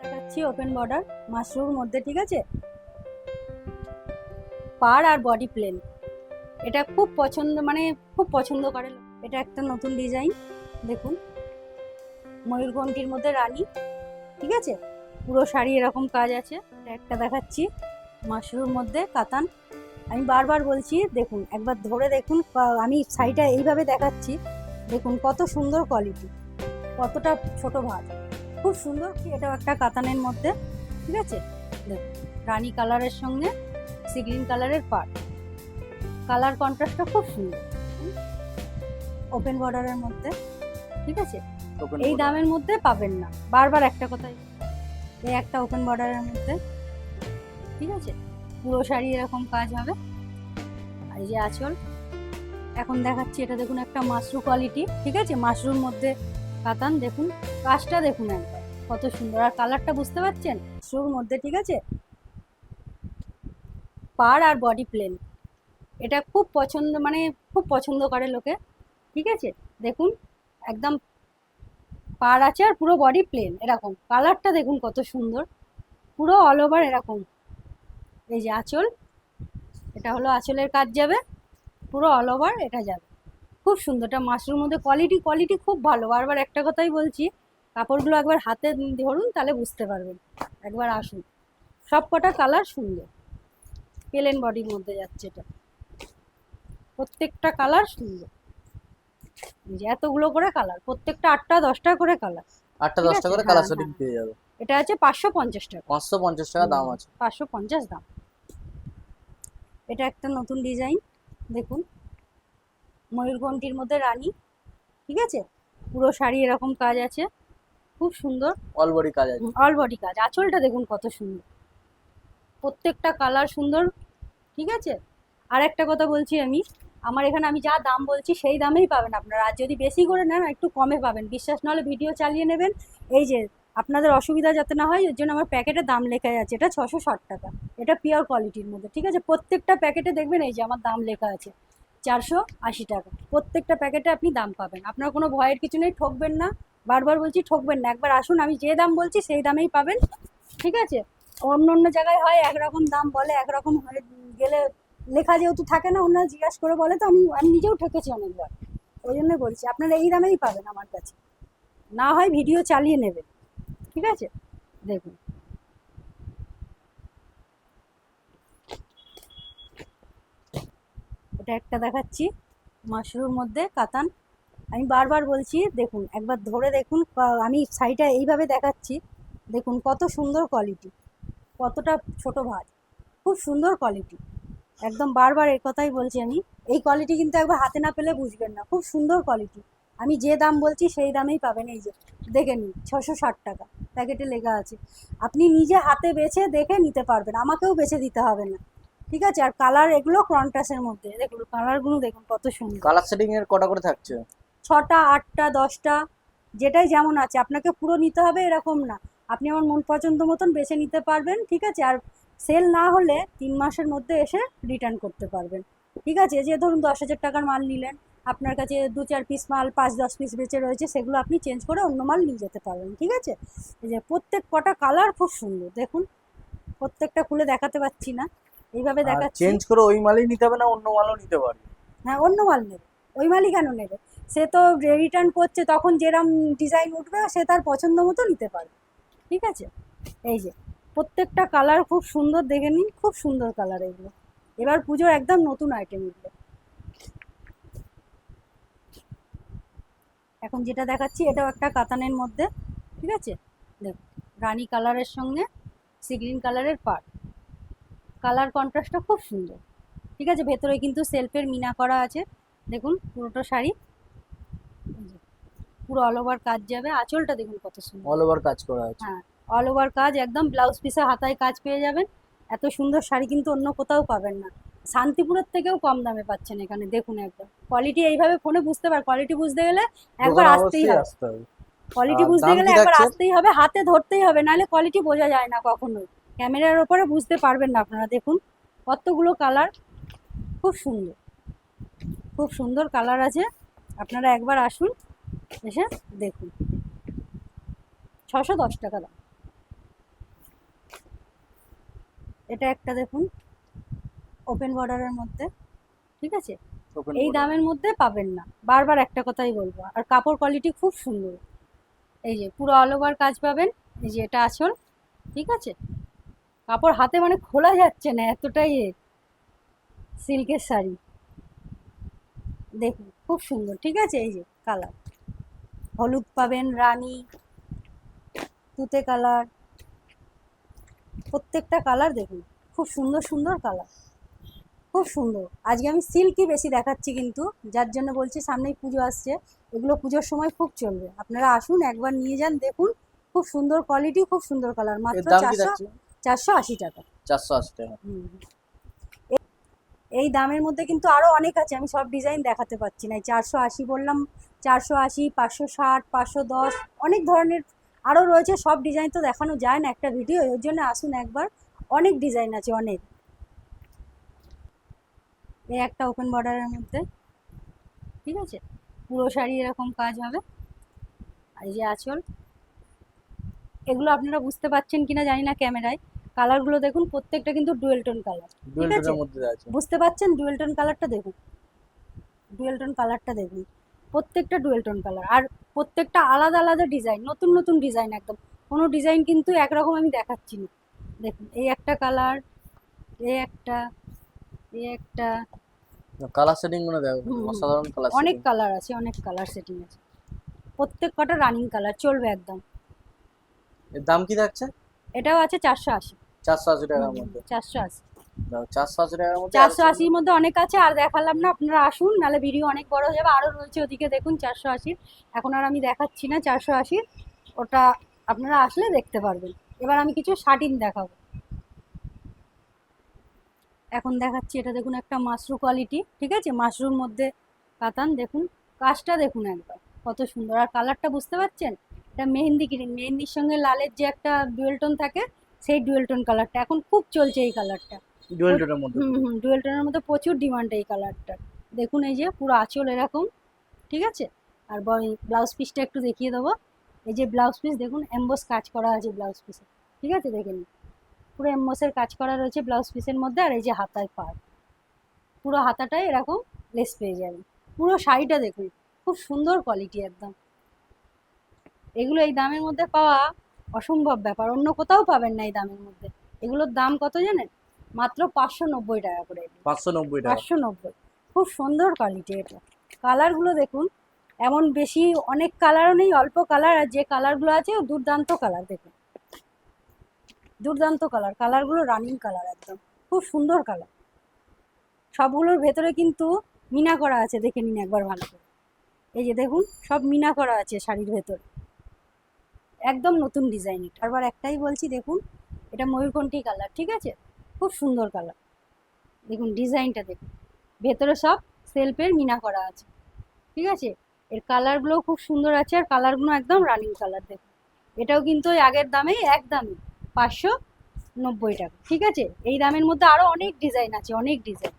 দেখাচ্ছি open border মাশরুমের মধ্যে, ঠিক আছে, পাড় আর বডি প্লেন। এটা খুব পছন্দ, মানে খুব পছন্দ করে। এটা একটা নতুন ডিজাইন, দেখুন ময়ূরকণ্ঠীর মধ্যে রানী, ঠিক আছে, পুরো শাড়ি এরকম কাজ আছে। এটা একটা দেখাচ্ছি মাশরুমের মধ্যে কাতান। আমি বারবার বলছি, দেখুন একবার ধরে দেখুন, আমি শাড়িটা এইভাবে দেখাচ্ছি, দেখুন কত সুন্দর কোয়ালিটি, কতটা ছোট ভাঁজ, খুব সুন্দর। এটাও একটা কাতানের মধ্যে, ঠিক আছে, দেখুন রানী কালারের সঙ্গে সি গ্রিন কালারের পাড়, কালার কন্ট্রাস্টটা খুব সুন্দর। ওপেন বর্ডারের মধ্যে, ঠিক আছে, এই দামের মধ্যে পাবেন না। বারবার একটা কথাই, এই একটা ওপেন বর্ডারের মধ্যে, ঠিক আছে, পুরো শাড়ি এরকম কাজ হবে। আর এই যে আঁচল এখন দেখাচ্ছি, এটা দেখুন একটা মাশরুম কোয়ালিটি, ঠিক আছে, মাশরুমের মধ্যে কাতান, দেখুন কাজটা দেখুন একবার কত সুন্দর, আর কালারটা বুঝতে পারছেন মাশরুমের মধ্যে, ঠিক আছে, পাড় আর বডি প্লেন। এটা খুব পছন্দ, মানে খুব পছন্দ করে লোকে, ঠিক আছে, দেখুন একদম পাড় আছে আর পুরো বডি প্লেন, এরকম কালারটা দেখুন কত সুন্দর, পুরো অল ওভার এরকম। এই যে আঁচল, এটা হলো আঁচলের কাজ যাবে, পুরো অল ওভার এটা যাবে, খুব সুন্দর। এটা মাশরুমের মধ্যে কোয়ালিটি খুব ভালো। বারবার একটা কথাই বলছি, কাপড়গুলো একবার হাতে ধরুন তাহলে বুঝতে পারবেন, একবার আসুন। সব কটা কালার সুন্দর, প্লেন বডির মধ্যে যাচ্ছে এটা, প্রত্যেকটা কালার সুন্দর। যে এতগুলো করে কালার, প্রত্যেকটা 8টা 10টা করে কালার, 8টা 10টা করে কালার সেটিং পেয়ে যাবে। এটা আছে 550 টাকা, 550 টাকা দাম আছে, 550 দাম। এটা একটা নতুন ডিজাইন, দেখুন ময়ূরকণ্ঠীর মধ্যে রানী, ঠিক আছে, পুরো শাড়ি এরকম কাজ আছে, খুব সুন্দর, অল বডি কাজ আছে, অল বডি কাজ। আঁচলটা দেখুন কত সুন্দর, প্রত্যেকটা কালার সুন্দর, ঠিক আছে। আর একটা কথা বলছি, আমার এখানে আমি যা দাম বলছি সেই দামেই পাবেন আপনারা, আর যদি বেশি করে নেন একটু কমে পাবেন। বিশ্বাস না হলে ভিডিও চালিয়ে নেবেন। এই যে আপনাদের অসুবিধা যাতে না হয়, এর জন্য আমার প্যাকেটে দাম লেখা আছে। এটা 660 টাকা, এটা পিওর কোয়ালিটির মধ্যে, ঠিক আছে। প্রত্যেকটা প্যাকেটে দেখবেন এই যে আমার দাম লেখা আছে 480 টাকা, প্রত্যেকটা প্যাকেটে আপনি দাম পাবেন। আপনার কোনো ভয়ের কিছু নেই, ঠকবেন না। বারবার বলছি ঠকবেন না, একবার আসুন, আমি যে দাম বলছি সেই দামেই পাবেন, ঠিক আছে। অন্য অন্য জায়গায় হয় একরকম দাম বলে, একরকম হয়ে গেলে লেখা যেহেতু থাকে না, অন্যরা জিজ্ঞাসা করে বলে, তো আমি নিজেও ঠকেছি অনেকবার। ওই জন্য বলছি আপনারা এই দামেই পাবেন আমার কাছে, না হয় ভিডিও চালিয়ে নেবেন, ঠিক আছে। দেখুন এটা একটা দেখাচ্ছি মাশরুমের মধ্যে কাতান। আমি বারবার বলছি, দেখুন একবার ধরে দেখুন, আমি শাড়িটা এইভাবে দেখাচ্ছি, দেখুন কত সুন্দর কোয়ালিটি, কতটা ছোট ভাঁজ, খুব সুন্দর কোয়ালিটি, একদম বারবার এর কথাই বলছি আমি। এই কোয়ালিটি কিন্তু একবার হাতে না পেলে বুঝবেন না, খুব সুন্দর কোয়ালিটি। আমি যে দাম বলছি সেই দামেই পাবেন। এই যে দেখে নিন, 660 টাকা প্যাকেটে লেখা আছে। আপনি নিজে হাতে বেছে দেখে নিতে পারবেন, আমাকেও বেছে দিতে হবে না, ঠিক আছে। আর কালার এগুলো কন্ট্রাস্টের মধ্যে, দেখুন কালারগুলো দেখুন কত সুন্দর। কালার সেটিং এর কটা করে থাকছে? 6টা 8টা 10টা, যেটাই যেমন আছে। আপনাকে পুরো নিতে হবে এরকম না, আপনি আমার মন পছন্দ মতন বেছে নিতে পারবেন, ঠিক আছে। আর সেল না হলে 3 মাসের মধ্যে এসে রিটার্ন করতে পারবেন, ঠিক আছে। যে ধরুন 10,000 টাকার মাল নিলেন, আপনার কাছে 2-4 পিস মাল 5-10 পিস বেঁচে রয়েছে, সেগুলো আপনি চেঞ্জ করে অন্য মাল নিয়ে যেতে পারবেন, ঠিক আছে। এই যে প্রত্যেক কটা কালার খুব সুন্দর, দেখুন প্রত্যেকটা খুলে দেখাতে পাচ্ছি না, এইভাবে দেখাচ্ছি। চেঞ্জ করে ওই মালই নিতে হবে না অন্য মালও নিতে পারবে? হ্যাঁ, অন্য মাল নেবে, ওই মালই কেন নেবে? সে তো রিটার্ন করছে, তখন যেরকম ডিজাইন উঠবে সে তার পছন্দ মতো নিতে পারবে, ঠিক আছে। এই যে প্রত্যেকটা কালার খুব সুন্দর, দেখে নিন খুব সুন্দর কালার এগুলো, এবার পুজোর একদম নতুন আইটেম এগুলো। এখন যেটা দেখাচ্ছি এটাও একটা কাতানের মধ্যে, ঠিক আছে, দেখুন রানী কালারের সঙ্গে সি গ্রিন কালারের পাড়, কালার কন্ট্রাস্টটা খুব সুন্দর, ঠিক আছে। ভেতরে কিন্তু সেলফের মিনা করা আছে, দেখুন পুরোটা শাড়ি, পুরো অল ওভার কাজ যাবে। আঁচলটা দেখুন কত সুন্দর, অল ওভার কাজ করা আছে, হ্যাঁ অল ওভার কাজ, একদম ব্লাউজ পিসে হাতায় কাজ পেয়ে যাবেন। এত সুন্দর শাড়ি কিন্তু অন্য কোথাও পাবেন না, শান্তিপুরের থেকেও কম দামে পাচ্ছেন এখানে। দেখুন একবার কোয়ালিটি, এইভাবে ফোনে বুঝতে পার, কোয়ালিটি বুঝতে গেলে একবার দোকানে আসতেই অবশ্যই হবে। আসতে হবে। কোয়ালিটি আর বুঝতে দাম গেলে কি একবার থাকছে? আসতেই হবে, হাতে ধরতেই হবে, নাহলে কোয়ালিটি বোঝা যায় না কখনোই। ক্যামেরার ওপরে বুঝতে পারবেন না আপনারা। দেখুন কতগুলো কালার, খুব সুন্দর, খুব সুন্দর কালার আছে। আপনারা একবার আসুন, এসে দেখুন। 610 টাকা দাম। এটা একটা দেখুন ওপেন বর্ডারের মধ্যে, ঠিক আছে। Open এই border। দামের মধ্যে পাবেন না, বারবার একটা কথাই বলবো। আর কাপড় কোয়ালিটি খুব সুন্দর। এই যে পুরো অল ওভার কাজ পাবেন। এই যে এটা আঁচল, ঠিক আছে। কাপড় হাতে মানে খোলা যাচ্ছে না, এতটাই সিল্কের শাড়ি। দেখুন খুব সুন্দর, ঠিক আছে। এই যে কালার হলুদ পাবেন, রানী, তুতে কালার, প্রত্যেকটা কালার দেখুন খুব সুন্দর সুন্দর কালার, খুব সুন্দর। আজকে আমি সিল্কই বেশি দেখাচ্ছি, কিন্তু যার জন্য বলছি সামনেই পুজো আসছে, এগুলো পুজোর সময় খুব চলবে। আপনারা আসুন একবার নিয়ে যান, দেখুন খুব সুন্দর কোয়ালিটি, খুব সুন্দর কালার। এর মাত্র দাম কি থাকছে? 480 টাকা। 480 টাকা। হুম। এই দামের মধ্যে কিন্তু আরো অনেক আছে, আমি সব ডিজাইন দেখাতে পাচ্ছি না। 480 বললাম, 480, 560, 510, অনেক ধরনের আরো রয়েছে। সব ডিজাইন তো দেখানো যায় না একটা ভিডিও, এর জন্য আসুন একবার, অনেক ডিজাইন আছে অনেক। এই একটা ওপেন বর্ডারের মধ্যে, ঠিক আছে, পুরো শাড়ি এরকম কাজ হবে। আর এই যে আঁচল, এগুলো আপনারা বুঝতে পারছেন কিনা জানি না ক্যামেরায়। কালারগুলো দেখুন প্রত্যেকটা কিন্তু ডুয়েল টোন কালার, ডুয়েল ঠিক আছে। টোনের মধ্যে আছে। বুঝতে পারছেন ডুয়েল টোন কালারটা দেখুন, ডুয়েল টোন কালারটা দেখুন, প্রত্যেকটা ডুয়েল টোন কালার। আর প্রত্যেকটা আলাদা আলাদা ডিজাইন, নতুন নতুন ডিজাইন একদম। কোনো ডিজাইন কিন্তু একরকম আমি দেখাচ্ছি না। দেখুন এই একটা কালার, এই একটা, এই একটা। কালার সেটিং গুলো দেখো, হুম, হুম। অসাধারণ কালার অনেক সেটিং। কালার আছে, অনেক কালার সেটিং আছে। প্রত্যেক কটা রানিং কালার, চলবে একদম। এর দাম কি থাকছে? এটাও আছে 480। 480 টাকার মধ্যে। 480। দাও 480 টাকার মধ্যে আর 480-র মধ্যে অনেক আছে, আর দেখালাম না। আপনারা আসুন, নাহলে ভিডিও অনেক বড় হয়ে যাবে। আরও রয়েছে ওদিকে দেখুন 480। এখন আর আমি দেখাচ্ছি না 480, ওটা আপনারা আসলে দেখতে পারবেন। এবার আমি কিছু শাটিন দেখাবো। এখন দেখাচ্ছি, এটা দেখুন একটা মাশরু কোয়ালিটি, ঠিক আছে। মাশরুর মধ্যে কাতান, দেখুন কাজটা দেখুন একবার কত সুন্দর। আর কালারটা বুঝতে পারছেন, এটা মেহেন্দি গ্রিন, মেহেন্দির সঙ্গে লালের যে একটা ডুয়েল টোন থাকে, সেই ডুয়েল টোন কালারটা এখন খুব চলছে এই কালারটা। ডুয়েল টোনের মধ্যে। হুম হুম, ডুয়েল টোনের মধ্যে প্রচুর ডিমান্ড এই কালারটা। দেখুন এই যে পুরো আঁচল এরকম, ঠিক আছে। আর ব্লাউজ পিসটা একটু দেখিয়ে দেবো। এই যে ব্লাউজ পিস দেখুন, এমবোস কাজ করা আছে ব্লাউজ পিসে, ঠিক আছে। দেখে নিন পুরো এমবোসের কাজ করা রয়েছে ব্লাউজ পিসের মধ্যে। আর এই যে হাতায় পাড়, পুরো হাতাটায় এরকম লেস পেয়ে যাবেন। পুরো শাড়িটা দেখুন খুব সুন্দর কোয়ালিটি একদম। এগুলো এই দামের মধ্যে পাওয়া অসম্ভব ব্যাপার, অন্য কোথাও পাবেন না এই দামের মধ্যে। এগুলোর দাম কত জানেন? মাত্র 590 টাকা করে। 590 টাকা। 590। খুব সুন্দর কোয়ালিটি এটা। কালারগুলো দেখুন, এমন বেশি অনেক কালারও নেই, অল্প কালার। আর যে কালারগুলো আছে দুর্দান্ত কালার, দেখুন দুর্দান্ত কালার। কালারগুলো রানিং কালার একদম, খুব সুন্দর কালার। সবগুলোর ভেতরে কিন্তু মিনা করা আছে, দেখে নিন একবার ভালো করে। এই যে দেখুন সব মিনা করা আছে শাড়ির ভেতরে, একদম নতুন ডিজাইন। এটা আবার একটাই বলছি, দেখুন এটা ময়ূরকণ্ঠী কালার, ঠিক আছে। খুব সুন্দর কালার, দেখুন ডিজাইনটা দেখুন, ভেতরে সব সেলফের মিনা করা আছে, ঠিক আছে। এর কালারগুলো খুব সুন্দর আছে, আর কালারগুলো একদম রানিং কালার। দেখুন এটাও কিন্তু ওই আগের দামেই, এক দামে 590 টাকা, ঠিক আছে। এই দামের মধ্যে আরও অনেক ডিজাইন আছে, অনেক ডিজাইন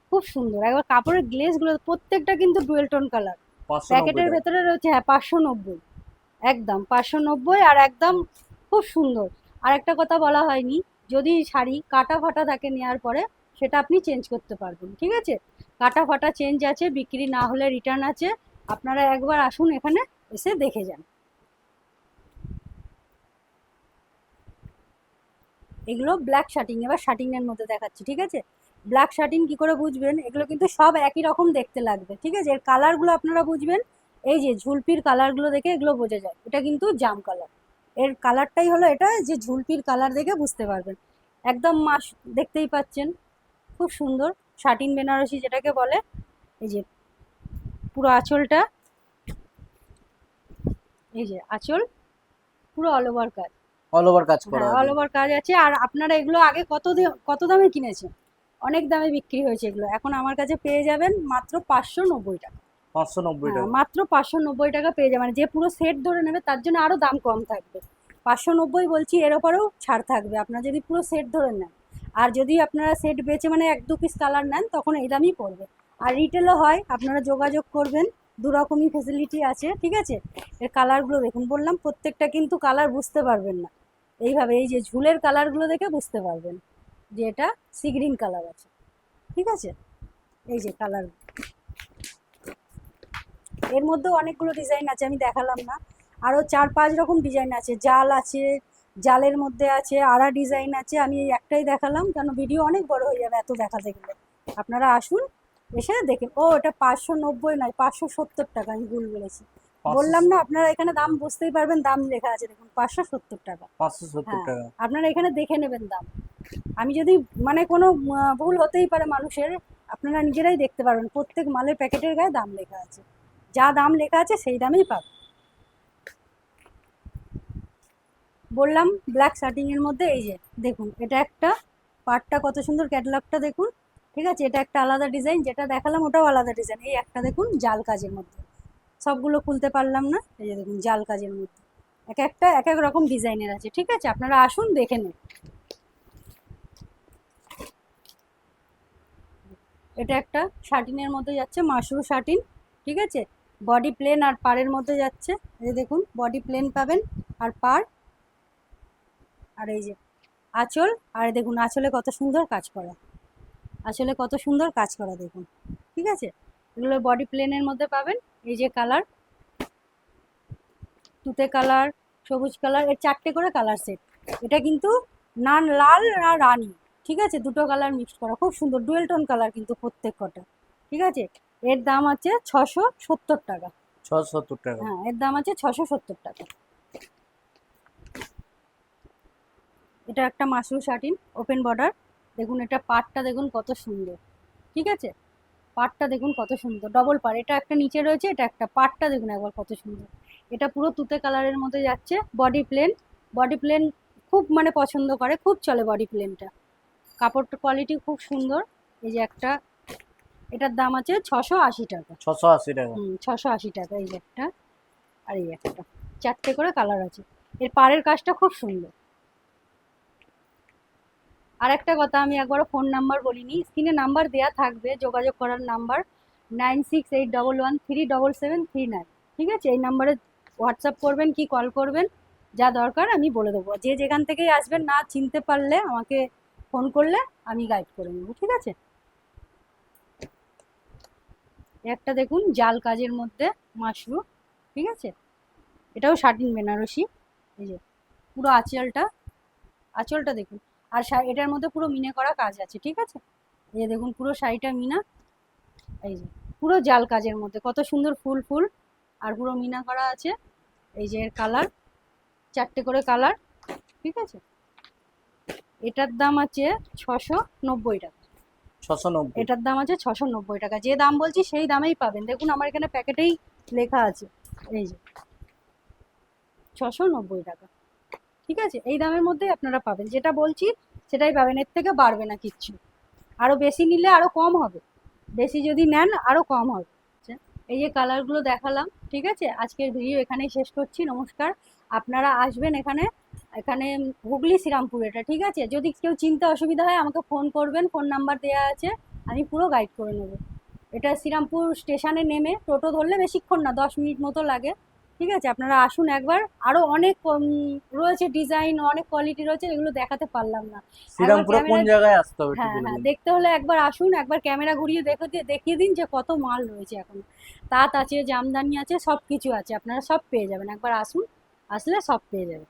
খুব সুন্দর। একবার কাপড়ের গ্লেজগুলো প্রত্যেকটা কিন্তু ডুয়েল টোন কালার। 590 প্যাকেটের টাকা। ভেতরে রয়েছে, হ্যাঁ 590, একদম 590। আর একদম খুব সুন্দর। আর একটা কথা বলা হয়নি, যদি শাড়ি কাটা ফাটা থাকে নেওয়ার পরে, সেটা আপনি চেঞ্জ করতে পারবেন, ঠিক আছে। কাটা ফাটা চেঞ্জ আছে, বিক্রি না হলে রিটার্ন আছে। আপনারা একবার আসুন এখানে, এসে দেখে যান। এগুলো ব্ল্যাক শার্টিং, এবার শার্টিংয়ের মধ্যে দেখাচ্ছি, ঠিক আছে। ব্ল্যাক শার্টিং কী করে বুঝবেন? এগুলো কিন্তু সব একই রকম দেখতে লাগবে, ঠিক আছে। এর কালারগুলো আপনারা বুঝবেন, এই যে ঝুলপির কালারগুলো দেখে এগুলো বোঝা যায়, এটা কিন্তু জাম কালার। এর কালারটাই হলো এটা, যে ঝুলপির কালার দেখে বুঝতে পারবেন। একদম মাস, দেখতেই পাচ্ছেন খুব সুন্দর শার্টিন বেনারসি যেটাকে বলে। এই যে পুরো আঁচলটা, এই যে আঁচল পুরো অল ওভার কাজ, অল ওভার কাজ করা হ্যাঁ আছে। অল ওভার কাজ আছে। আর আপনারা এগুলো আগে কত দামে কিনেছেন? অনেক দামে বিক্রি হয়েছে এগুলো, এখন আমার কাছে পেয়ে যাবেন মাত্র 590 টাকা। 590 হ্যাঁ টাকা। মাত্র 590 টাকা পেয়ে যাবেন। যে পুরো সেট ধরে নেবে তার জন্য আরও দাম কম থাকবে। 590 বলছি, এর ওপরেও ছাড় থাকবে আপনারা যদি পুরো সেট ধরে নেন। আর যদি আপনারা সেট বেচে মানে 1-2 পিস কালার নেন, তখন এই দামই পড়বে। আর রিটেলও হয়, আপনারা যোগাযোগ করবেন, দু রকমই ফেসিলিটি আছে, ঠিক আছে। এর কালারগুলো দেখুন, বললাম প্রত্যেকটা কিন্তু কালার বুঝতে পারবেন না, এইভাবে এই যে ঝুলের কালারগুলো দেখে বুঝতে পারবেন। যে এটা সি গ্রিন কালার আছে, ঠিক আছে। এই যে কালার, এর মধ্যেও অনেকগুলো ডিজাইন আছে, আমি দেখালাম না। আরও 4-5 রকম ডিজাইন আছে, জাল আছে, জালের মধ্যে আছে, আড়া ডিজাইন আছে। আমি এই একটাই দেখালাম, কারণ ভিডিও অনেক বড় হয়ে যাবে এত দেখাতে গেলে। আপনারা আসুন, এসে দেখেন। ও এটা 590 নয়, 570 টাকা, আমি ভুল বলেছি। বললাম না, আপনারা এখানে দাম বুঝতেই পারবেন, দাম লেখা আছে দেখুন, 570 টাকা। 570 হ্যাঁ, টাকা। আপনারা এখানে দেখে নেবেন দাম। আমি যদি মানে কোনো ভুল হতেই পারে মানুষের, আপনারা নিজেরাই দেখতে পারবেন, প্রত্যেক মালের প্যাকেটের গায়ে দাম লেখা আছে, যা দাম লেখা আছে সেই দামেই পাবেন। বললাম ব্ল্যাক শার্টিংয়ের মধ্যে এই যে দেখুন, এটা একটা পাটটা কত সুন্দর, ক্যাটালগটা দেখুন, ঠিক আছে। এটা একটা আলাদা ডিজাইন, যেটা দেখালাম ওটাও আলাদা ডিজাইন। এই একটা দেখুন জাল কাজের মধ্যে, সবগুলো খুলতে পারলাম না, এই যে দেখুন জাল কাজের মধ্যে এক একটা এক এক রকম ডিজাইনের আছে, ঠিক আছে। আপনারা আসুন, দেখে নিন। এটা একটা শার্টিনের মধ্যে যাচ্ছে, মাশরু শার্টিন, ঠিক আছে। বডি প্লেন আর পাড়ের মধ্যে যাচ্ছে, এই দেখুন বডি প্লেন পাবেন আর পাড়, আর এই যে আঁচল, আর দেখুন আঁচলে কত সুন্দর কাজ করা, আঁচলে কত সুন্দর কাজ করা দেখুন, ঠিক আছে। এগুলো বডি প্লেনের মধ্যে পাবেন। এই যে কালার, তুতে কালার, সবুজ কালার, এর 4টে করে কালার সেট। এটা কিন্তু না লাল না রানী, ঠিক আছে, দুটো কালার মিক্সড করা, খুব সুন্দর ডুয়েল টোন কালার কিন্তু প্রত্যেক কটা, ঠিক আছে। এর দাম আছে 670 টাকা। 670 টাকা। হ্যাঁ, এর দাম আছে 670 টাকা। এটা একটা মাশরু শার্টিন, ওপেন বর্ডার, দেখুন এটা পাড়টা দেখুন কত সুন্দর, ঠিক আছে। পাড়টা দেখুন কত সুন্দর, ডবল পাড়, এটা একটা নিচে রয়েছে, এটা একটা, পাড়টা দেখুন একবার কত সুন্দর। এটা পুরো তুতে কালারের মধ্যে যাচ্ছে, বডি প্লেন, বডি প্লেন খুব মানে পছন্দ করে, খুব চলে বডি প্লেনটা, কাপড়টা কোয়ালিটি খুব সুন্দর। এই যে একটা, এটার দাম আছে 680 টাকা। 680 টাকা। 680 টাকা। এই যে একটা, আর এই একটা, 4টে করে কালার আছে। এর পাড়ের কাজটা খুব সুন্দর। আর একটা কথা, আমি একবারও ফোন নাম্বার বলিনি, স্ক্রিনে নাম্বার দেওয়া থাকবে, যোগাযোগ করার নাম্বার 9681137739, ঠিক আছে। এই নাম্বারে হোয়াটসঅ্যাপ করবেন কি কল করবেন, যা দরকার আমি বলে দেবো। যে যেখান থেকেই আসবেন, না চিনতে পারলে আমাকে ফোন করলে আমি গাইড করে নেবো, ঠিক আছে। একটা দেখুন জাল কাজের মধ্যে মাশরু, ঠিক আছে। এটাও শার্টিন বেনারসি, এই যে পুরো আঁচলটা, আঁচলটা দেখুন। আর এটার মধ্যে পুরো মিনে করা কাজ আছে, ঠিক আছে। এই যে দেখুন পুরো শাড়িটা মিনা, এই যে পুরো জাল কাজের মধ্যে কত সুন্দর ফুল ফুল, আর পুরো মিনা করা আছে। এই যে এর কালার, 4টে করে কালার, ঠিক আছে। এটার দাম আছে 690 টাকা। 690। এটার দাম আছে 690 টাকা। যে দাম বলছি সেই দামেই পাবেন, দেখুন আমার এখানে প্যাকেটেই লেখা আছে, এই যে 690 টাকা, ঠিক আছে। এই দামের মধ্যেই আপনারা পাবেন, যেটা বলছি সেটাই পাবেন, এর থেকে বাড়বে না কিচ্ছু। আরও বেশি নিলে আরও কম হবে, বেশি যদি নেন আরও কম হবে। এই যে কালারগুলো দেখালাম, ঠিক আছে। আজকের ভিডিও এখানেই শেষ করছি, নমস্কার। আপনারা আসবেন এখানে, এখানে হুগলি শ্রীরামপুর এটা, ঠিক আছে। যদি কেউ চিনতে অসুবিধা হয় আমাকে ফোন করবেন, ফোন নাম্বার দেওয়া আছে, আমি পুরো গাইড করে নেব। এটা শ্রীরামপুর স্টেশনে নেমে টোটো ধরলে বেশিক্ষণ না, 10 মিনিট মতো লাগে, ঠিক আছে। আপনারা আসুন একবার, আরও অনেক রয়েছে ডিজাইন, অনেক কোয়ালিটি রয়েছে, এগুলো দেখাতে পারলাম না। শ্রীরামপুরে কোন জায়গায় আসতে হবে একটু হ্যাঁ বলে হ্যাঁ, দিন। দেখতে হলে একবার আসুন, একবার ক্যামেরা ঘুরিয়ে দেখিয়ে দিন যে কত মাল রয়েছে এখন। তাঁত আছে, জামদানি আছে, সব কিছু আছে, আপনারা সব পেয়ে যাবেন, একবার আসুন, আসলে সব পেয়ে যাবেন।